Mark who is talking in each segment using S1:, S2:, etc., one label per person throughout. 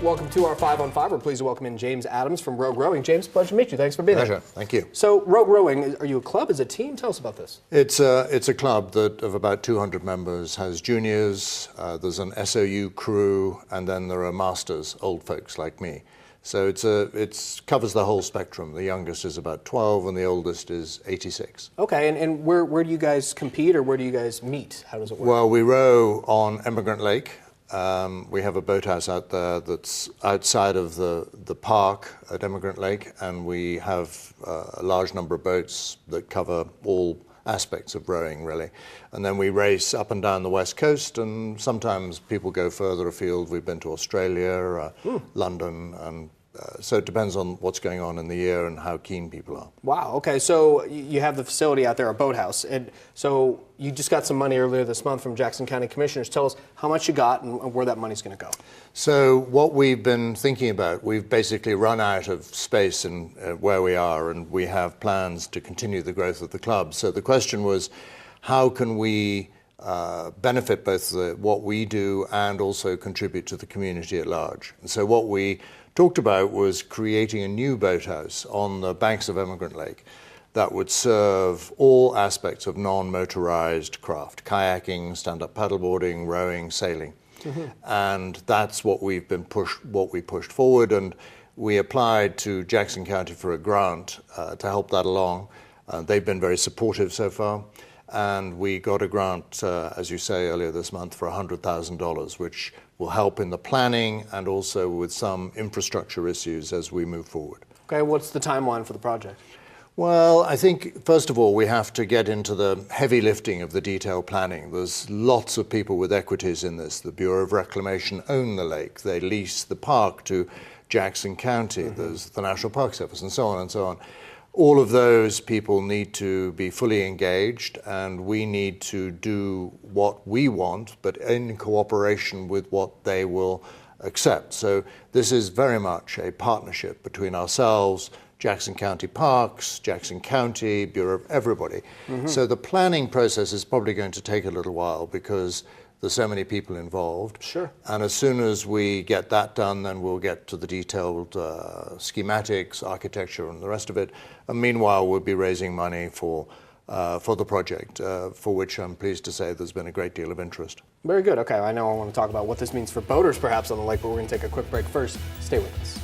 S1: Welcome to our 5 on 5. We're pleased to welcome in James Adams from Rogue Rowing. James, pleasure to meet you. Thanks for being
S2: Pleasure.
S1: here.
S2: Thank you.
S1: So, Rogue Rowing, are you a club? Is it a team? Tell us about this.
S2: It's a club that of about 200 members, has juniors, there's an SOU crew, and then there are masters, old folks like me. So it covers the whole spectrum. The youngest is about 12 and the oldest is 86.
S1: Okay, and where do you guys compete, or where do you guys meet? How does it work?
S2: Well, we row on Emigrant Lake. We have a boathouse out there that's outside of the park at Emigrant Lake, and we have a large number of boats that cover all aspects of rowing, really. And then we race up and down the west coast, and sometimes people go further afield. We've been to Australia, London, and so it depends on what's going on in the year and how keen people are.
S1: Wow, okay, so you have the facility out there, a boathouse, and so you just got some money earlier this month from Jackson County Commissioners. Tell us how much you got and where that money's going to go.
S2: So what we've been thinking about, we've basically run out of space in where we are, and we have plans to continue the growth of the club. So the question was, how can we benefit both what we do and also contribute to the community at large? And so what we talked about was creating a new boathouse on the banks of Emigrant Lake that would serve all aspects of non-motorized craft: kayaking, stand-up paddleboarding, rowing, sailing. And that's what we pushed forward, and we applied to Jackson County for a grant to help that along. They've been very supportive so far, and we got a grant, as you say, earlier this month for $100,000, which will help in the planning and also with some infrastructure issues as we move forward.
S1: Okay, what's the timeline for the project?
S2: Well, I think, first of all, we have to get into the heavy lifting of the detailed planning. There's lots of people with equities in this. The Bureau of Reclamation own the lake. They lease the park to Jackson County. There's the National Park Service, and so on and so on. All of those people need to be fully engaged, and we need to do what we want, but in cooperation with what they will accept. So this is very much a partnership between ourselves, Jackson County Parks, Jackson County, Bureau of everybody. So the planning process is probably going to take a little while because there's so many people involved.
S1: Sure.
S2: And as soon as we get that done, then we'll get to the detailed schematics, architecture, and the rest of it. And meanwhile, we'll be raising money for the project, for which I'm pleased to say there's been a great deal of interest.
S1: Very good. Okay, I know I want to talk about what this means for boaters perhaps on the lake, but we're going to take a quick break first. Stay with us.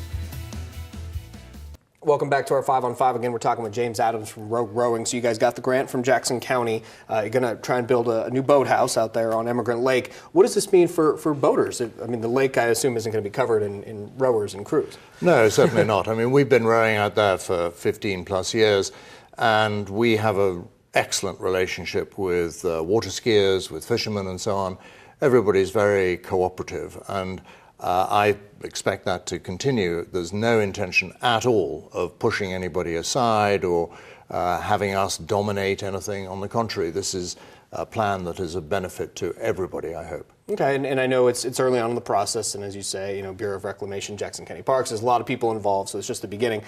S1: Welcome back to our 5 on 5. Again, we're talking with James Adams from Rogue Rowing. So you guys got the grant from Jackson County. You're going to try and build a new boathouse out there on Emigrant Lake. What does this mean for boaters? I mean, the lake, I assume, isn't going to be covered in rowers and crews.
S2: No, certainly not. I mean, we've been rowing out there for 15 plus years, and we have an excellent relationship with water skiers, with fishermen, and so on. Everybody's very cooperative, and I expect that to continue. There's no intention at all of pushing anybody aside or having us dominate anything. On the contrary, this is a plan that is a benefit to everybody, I hope.
S1: Okay, and I know it's early on in the process, and as you say, you know, Bureau of Reclamation, Jackson County Parks, there's a lot of people involved, so it's just the beginning.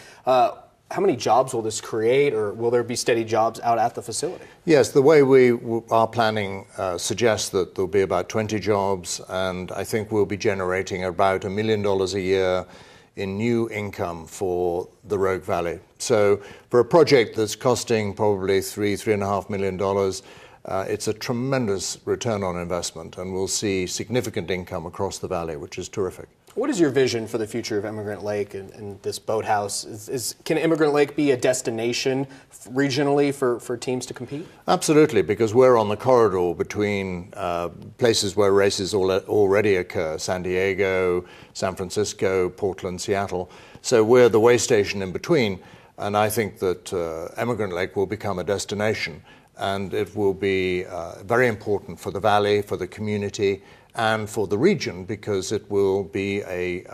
S1: How many jobs will this create, or will there be steady jobs out at the facility? Yes,
S2: the way our planning suggests that there'll be about 20 jobs, and I think we'll be generating about $1 million a year in new income for the Rogue Valley. So for a project that's costing probably $3.5 million, it's a tremendous return on investment, and we'll see significant income across the valley, which is terrific.
S1: What is your vision for the future of Emigrant Lake and this boathouse? Can Emigrant Lake be a destination regionally for teams to compete?
S2: Absolutely, because we're on the corridor between places where races already occur: San Diego, San Francisco, Portland, Seattle. So we're the way station in between, and I think that Emigrant Lake will become a destination, and it will be very important for the valley, for the community, and for the region, because it will be a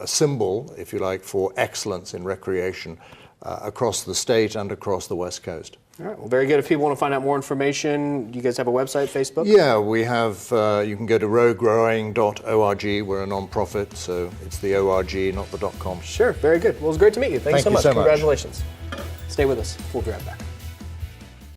S2: symbol, if you like, for excellence in recreation across the state and across the West Coast.
S1: All right, well, very good. If people want to find out more information, do you guys have a website, Facebook?
S2: Yeah, we have, you can go to roguerowing.org. We're a non-profit, so it's the .org, not the .com.
S1: Sure, very good. Well, it was great to meet you. Thanks so much.
S2: Thank you so much.
S1: Congratulations. Stay with us. We'll be right back.